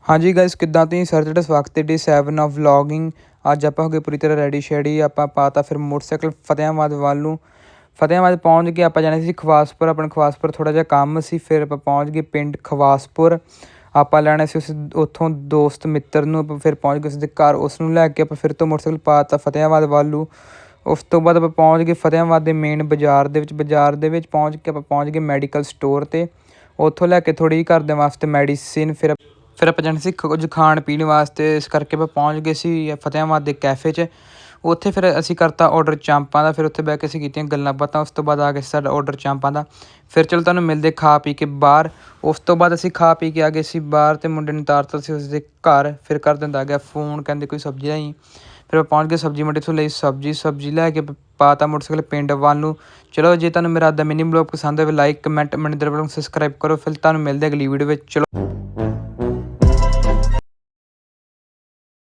ਹਾਂਜੀ ਗਾਇਸ, ਕਿੱਦਾਂ ਤੁਸੀਂ ਸਰ ਜਿਹੜਾ ਸਵਾਗਤ ਹੈ ਡੇ 7 ਆਫ ਵਲੋਗਿੰਗ। ਅੱਜ ਆਪਾਂ ਹੋ ਗਏ ਪੂਰੀ ਤਰ੍ਹਾਂ ਰੈਡੀ ਸ਼ੈਡੀ। ਆਪਾਂ ਪਾਤਾ ਫਿਰ ਮੋਟਰਸਾਈਕਲ ਫਤਿਆਬਾਦ ਵੱਲ ਨੂੰ। ਫਤਿਆਬਾਦ ਪਹੁੰਚ ਕੇ ਆਪਾਂ ਜਾਣਾ ਸੀ ਖਵਾਸਪੁਰ। ਆਪਣਾ ਖਵਾਸਪੁਰ ਥੋੜ੍ਹਾ ਜਿਹਾ ਕੰਮ ਸੀ, ਫਿਰ ਆਪਾਂ ਪਹੁੰਚ ਗਏ ਪਿੰਡ ਖਵਾਸਪੁਰ। ਆਪਾਂ ਲੈਣਾ ਸੀ ਉੱਥੋਂ ਦੋਸਤ ਮਿੱਤਰ ਨੂੰ। ਆਪਾਂ ਫਿਰ ਪਹੁੰਚ ਗਏ ਉਸਦੇ ਘਰ, ਉਸ ਨੂੰ ਲੈ ਕੇ ਆਪਾਂ ਫਿਰ ਤੋਂ ਮੋਟਰਸਾਈਕਲ ਪਾਤਾ ਫਤਿਆਬਾਦ ਵੱਲ ਨੂੰ। ਉਸ ਤੋਂ ਬਾਅਦ ਆਪਾਂ ਪਹੁੰਚ ਗਏ ਫਤਿਆਬਾਦ ਦੇ ਮੇਨ ਬਾਜ਼ਾਰ ਦੇ ਵਿੱਚ। ਬਾਜ਼ਾਰ ਦੇ ਵਿੱਚ ਪਹੁੰਚ ਕੇ ਆਪਾਂ ਪਹੁੰਚ ਗਏ ਮੈਡੀਕਲ ਸਟੋਰ 'ਤੇ। ਉੱਥੋਂ ਲੈ ਕੇ ਥੋੜ੍ਹੀ ਜਿਹੀ ਘਰ ਦੇ ਵਾਸਤੇ ਮੈਡੀਸਿਨ। ਫਿਰ ਆਪਾਂ ਜਾਣਾ ਸੀ ਕੁਝ ਖਾਣ ਪੀਣ ਵਾਸਤੇ, ਇਸ ਕਰਕੇ ਆਪਾਂ ਪਹੁੰਚ ਗਏ ਸੀ ਫਤਿਆਬਾਦ ਦੇ ਕੈਫੇ 'ਚ। ਉੱਥੇ ਫਿਰ ਅਸੀਂ ਕਰਤਾ ਔਡਰ ਚਾਂਪਾਂ ਦਾ। ਫਿਰ ਉੱਥੇ ਬਹਿ ਕੇ ਅਸੀਂ ਕੀਤੀਆਂ ਗੱਲਾਂ ਬਾਤਾਂ। ਉਸ ਤੋਂ ਬਾਅਦ ਆ ਗਿਆ ਸਾਡਾ ਔਡਰ ਚਾਂਪਾਂ ਦਾ। ਫਿਰ ਚਲੋ ਤੁਹਾਨੂੰ ਮਿਲਦੇ ਖਾ ਪੀ ਕੇ ਬਾਹਰ। ਉਸ ਤੋਂ ਬਾਅਦ ਅਸੀਂ ਖਾ ਪੀ ਕੇ ਆ ਗਏ ਸੀ ਬਾਹਰ, ਅਤੇ ਮੁੰਡੇ ਨੂੰ ਉਤਾਰਤਾ ਸੀ ਉਸਦੇ ਘਰ। ਫਿਰ ਘਰ ਦਿੰਦਾ ਆ ਗਿਆ ਫੋਨ, ਕਹਿੰਦੇ ਕੋਈ ਸਬਜ਼ੀ ਲਿਆਈ। ਫਿਰ ਆਪਾਂ ਪਹੁੰਚ ਗਏ ਸਬਜ਼ੀ ਮੰਡੀ ਤੋਂ, ਲਈ ਸਬਜ਼ੀ ਲੈ ਕੇ ਪਾਤਾ ਮੋਟਰਸਾਈਕਲ ਪਿੰਡ ਵੱਲ ਨੂੰ। ਚਲੋ ਜੇ ਤੁਹਾਨੂੰ ਮੇਰਾ ਅੱਜ ਦਾ ਮਿਨੀ ਬਲੌਗ ਪਸੰਦ ਹੋਵੇ, ਲਾਈਕ ਕਮੈਂਟ ਮਨਿੰਦਰ ਵੱਲੋਂ ਸਬਸਕ੍ਰਾਈਬ ਕਰੋ। ਫਿਰ ਤੁਹਾਨੂੰ ਮਿਲਦੇ ਅਗਲੀ ਵੀਡੀਓ ਵਿੱਚ। ਚਲੋ।